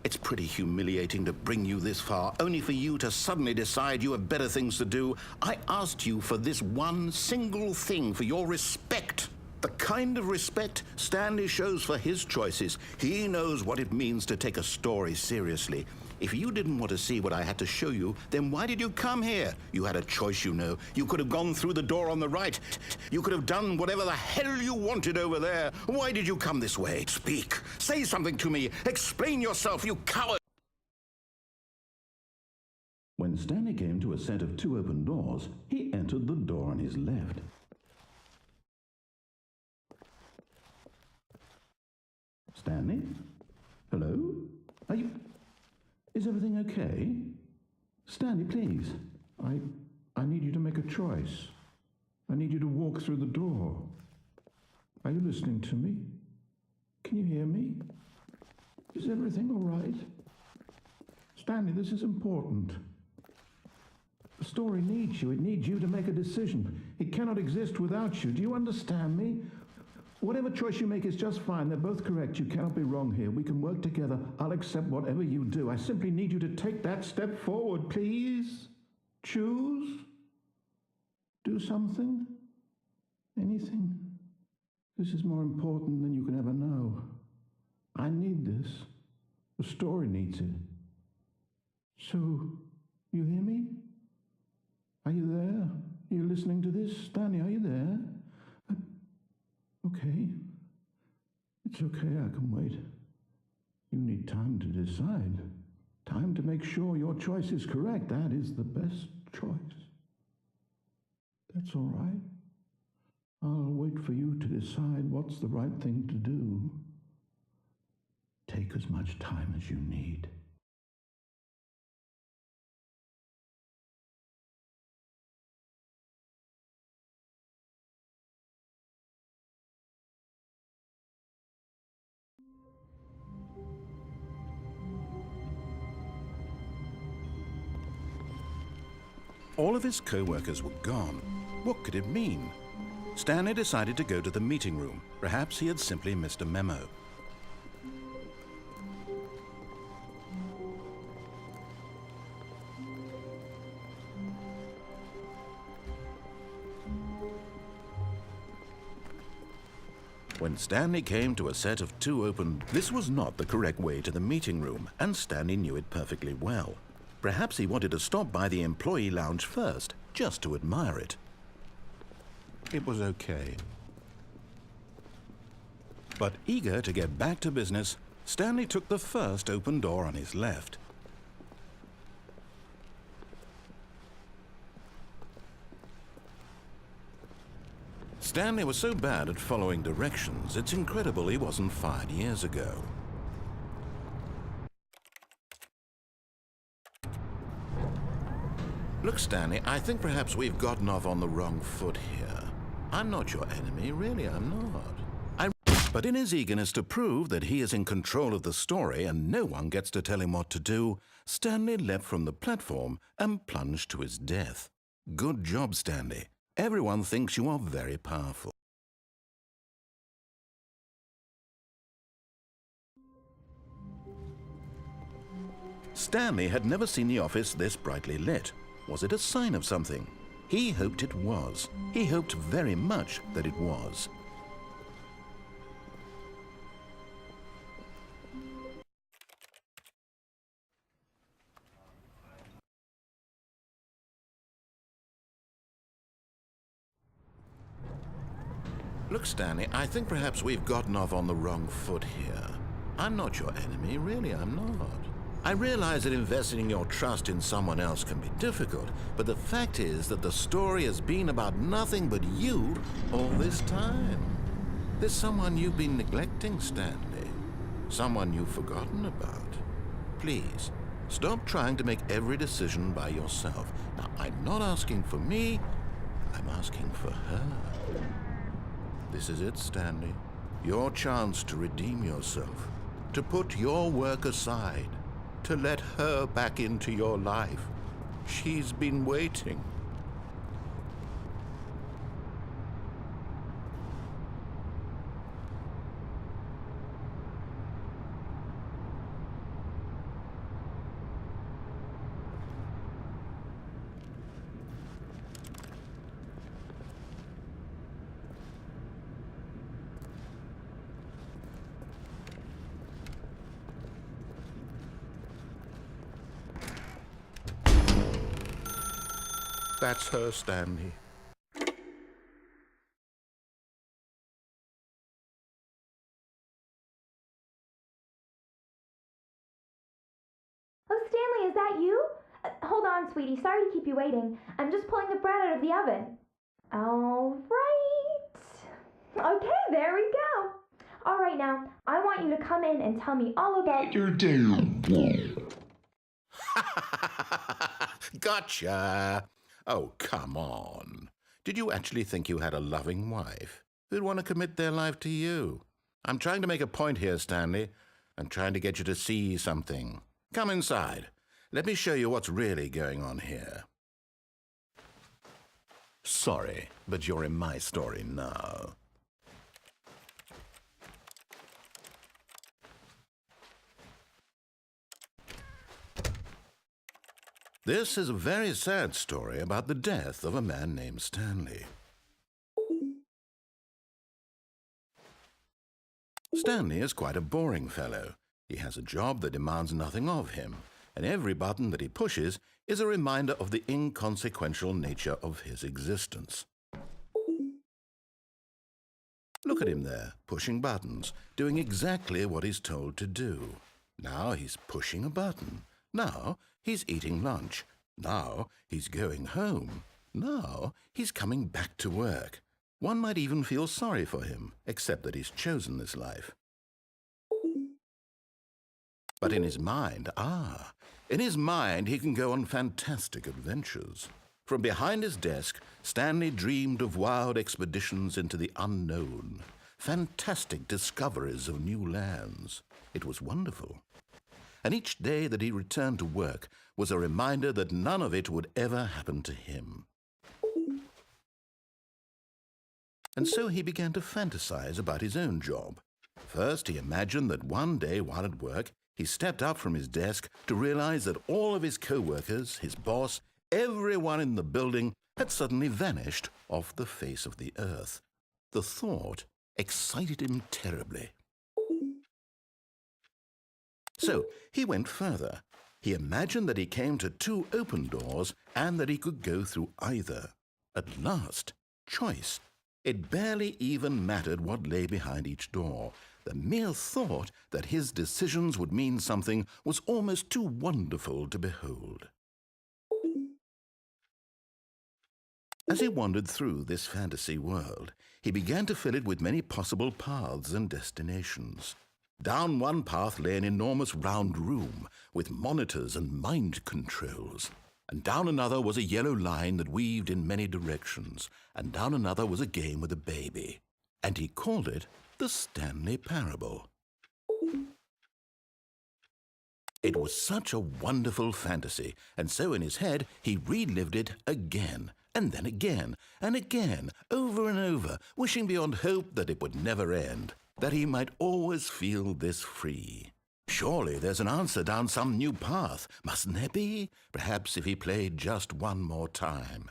It's pretty humiliating to bring you this far, only for you to suddenly decide you have better things to do. I asked you for this one single thing, for your respect. The kind of respect Stanley shows for his choices. He knows what it means to take a story seriously. If you didn't want to see what I had to show you, then why did you come here? You had a choice, you know. You could have gone through the door on the right. You could have done whatever the hell you wanted over there. Why did you come this way? Speak. Say something to me. Explain yourself, you coward. When Stanley came to a set of 2 open doors, he entered the door on his left. Stanley? Hello? Is everything okay? Stanley, please. I need you to make a choice. I need you to walk through the door. Are you listening to me? Can you hear me? Is everything all right? Stanley, this is important. The story needs you. It needs you to make a decision. It cannot exist without you. Do you understand me? Whatever choice you make is just fine. They're both correct. You cannot be wrong here. We can work together. I'll accept whatever you do. I simply need you to take that step forward, please. Choose. Do something. Anything. This is more important than you can ever know. I need this. The story needs it. So, you hear me? Are you there? Are you listening to this? Stanley, are you there? Okay. It's okay, I can wait. You need time to decide. Time to make sure your choice is correct. That is the best choice. That's all right. I'll wait for you to decide what's the right thing to do. Take as much time as you need. All of his co-workers were gone. What could it mean? Stanley decided to go to the meeting room. Perhaps he had simply missed a memo. When Stanley came to a set of 2 open, this was not the correct way to the meeting room, and Stanley knew it perfectly well. Perhaps he wanted to stop by the employee lounge first, just to admire it. It was okay. But eager to get back to business, Stanley took the first open door on his left. Stanley was so bad at following directions, it's incredible he wasn't fired years ago. Look, Stanley, I think perhaps we've gotten off on the wrong foot here. I'm not your enemy, really, I'm not. But in his eagerness to prove that he is in control of the story and no one gets to tell him what to do, Stanley leapt from the platform and plunged to his death. Good job, Stanley. Everyone thinks you are very powerful. Stanley had never seen the office this brightly lit. Was it a sign of something? He hoped it was. He hoped very much that it was. Look, Stanley, I think perhaps we've gotten off on the wrong foot here. I'm not your enemy, really, I'm not. I realize that investing your trust in someone else can be difficult, but the fact is that the story has been about nothing but you all this time. There's someone you've been neglecting, Stanley. Someone you've forgotten about. Please, stop trying to make every decision by yourself. Now, I'm not asking for me, I'm asking for her. This is it, Stanley. Your chance to redeem yourself, to put your work aside, to let her back into your life. She's been waiting. That's her, Stanley. Oh, Stanley, is that you? Hold on, sweetie. Sorry to keep you waiting. I'm just pulling the bread out of the oven. All right. Okay, there we go. All right, now, I want you to come in and tell me all about Your damn. Gotcha. Oh, come on. Did you actually think you had a loving wife who'd want to commit their life to you? I'm trying to make a point here, Stanley. I'm trying to get you to see something. Come inside. Let me show you what's really going on here. Sorry, but you're in my story now. This is a very sad story about the death of a man named Stanley. Stanley is quite a boring fellow. He has a job that demands nothing of him, and every button that he pushes is a reminder of the inconsequential nature of his existence. Look at him there, pushing buttons, doing exactly what he's told to do. Now he's pushing a button. Now he's eating lunch. Now he's going home. Now he's coming back to work. One might even feel sorry for him, except that he's chosen this life. But in his mind, he can go on fantastic adventures. From behind his desk, Stanley dreamed of wild expeditions into the unknown, fantastic discoveries of new lands. It was wonderful. And each day that he returned to work was a reminder that none of it would ever happen to him. And so he began to fantasize about his own job. First, he imagined that one day while at work, he stepped up from his desk to realize that all of his co-workers, his boss, everyone in the building had suddenly vanished off the face of the earth. The thought excited him terribly. So he went further. He imagined that he came to two open doors and that he could go through either. At last, choice. It barely even mattered what lay behind each door. The mere thought that his decisions would mean something was almost too wonderful to behold. As he wandered through this fantasy world, he began to fill it with many possible paths and destinations. Down one path lay an enormous round room with monitors and mind controls. And down another was a yellow line that weaved in many directions. And down another was a game with a baby. And he called it the Stanley Parable. It was such a wonderful fantasy, and so in his head he relived it again, and then again, and again, over and over, wishing beyond hope that it would never end, that he might always feel this free. Surely there's an answer down some new path, mustn't there be? Perhaps if he played just one more time.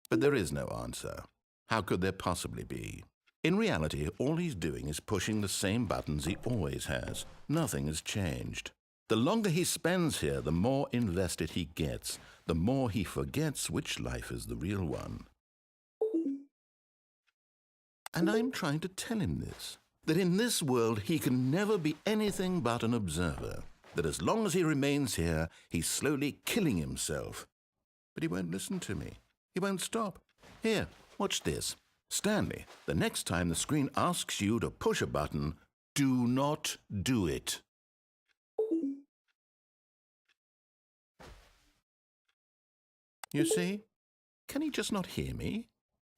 But there is no answer. How could there possibly be? In reality, all he's doing is pushing the same buttons he always has. Nothing has changed. The longer he spends here, the more invested he gets, the more he forgets which life is the real one. And I'm trying to tell him this, that in this world he can never be anything but an observer, that as long as he remains here, he's slowly killing himself. But he won't listen to me. He won't stop. Here, watch this. Stanley, the next time the screen asks you to push a button, do not do it. You see? Can he just not hear me?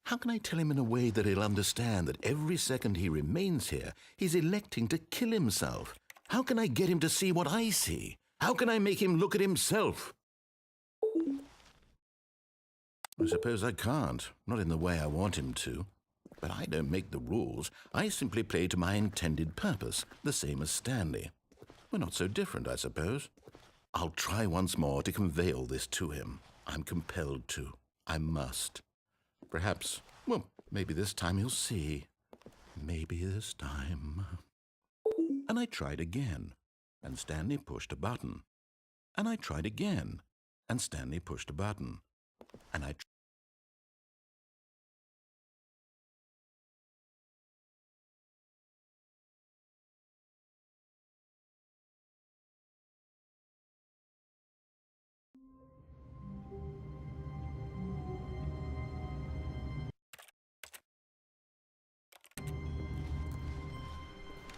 How can I tell him in a way that he'll understand that every second he remains here, he's electing to kill himself? How can I get him to see what I see? How can I make him look at himself? I suppose I can't, not in the way I want him to. But I don't make the rules. I simply play to my intended purpose, the same as Stanley. We're not so different, I suppose. I'll try once more to convey all this to him. I'm compelled to. I must. Perhaps, well, maybe this time he'll see. Maybe this time. And I tried again, and Stanley pushed a button. And I tried again, and Stanley pushed a button. And I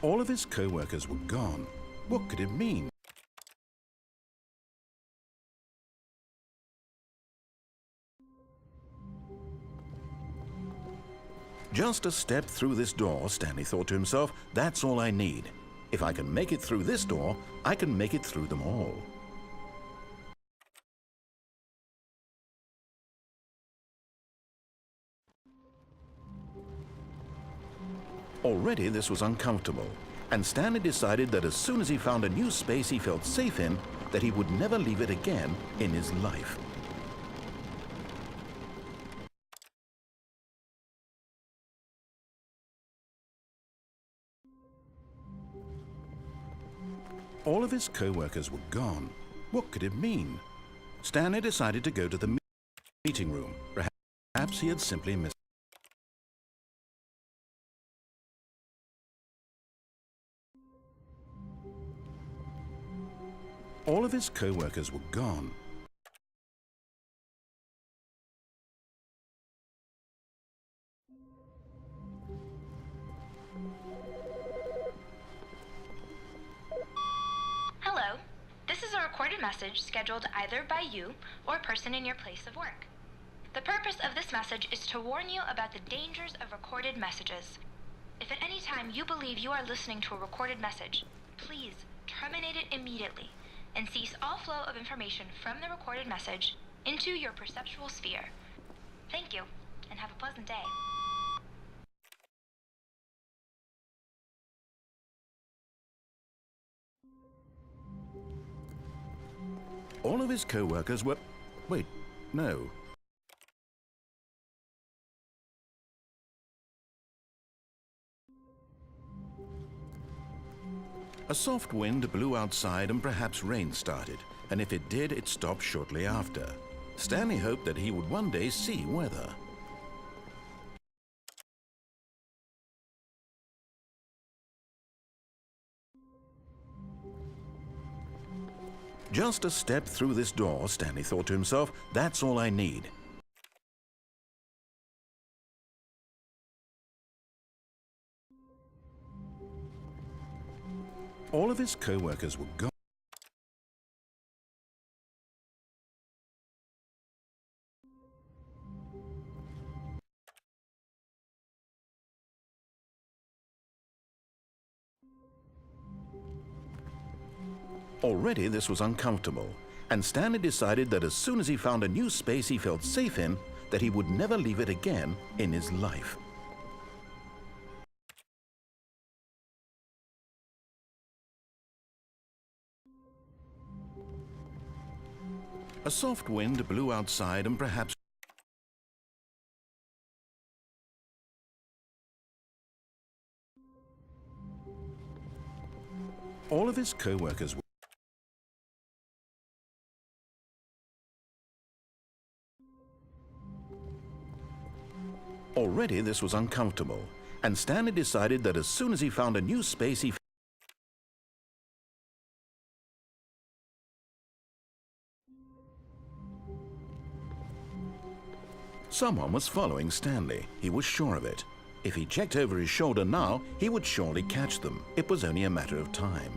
All of his co-workers were gone. What could it mean? Just a step through this door, Stanley thought to himself, that's all I need. If I can make it through this door, I can make it through them all. Already this was uncomfortable, and Stanley decided that as soon as he found a new space he felt safe in, that he would never leave it again in his life. All of his co-workers were gone. What could it mean? Stanley decided to go to the meeting room. Perhaps he had simply missed. All of his co-workers were gone. Hello. This is a recorded message scheduled either by you or a person in your place of work. The purpose of this message is to warn you about the dangers of recorded messages. If at any time you believe you are listening to a recorded message, please terminate it immediately and cease all flow of information from the recorded message into your perceptual sphere. Thank you, and have a pleasant day. All of his co-workers were... Wait, no. A soft wind blew outside and perhaps rain started, and if it did, it stopped shortly after. Stanley hoped that he would one day see weather. Just a step through this door, Stanley thought to himself, that's all I need. All of his co-workers were gone. Already this was uncomfortable, and Stanley decided that as soon as he found a new space he felt safe in, that he would never leave it again in his life. A soft wind blew outside and perhaps... All of his co-workers were... Already this was uncomfortable, and Stanley decided that as soon as he found a new space he... Someone was following Stanley. He was sure of it. If he checked over his shoulder now, he would surely catch them. It was only a matter of time.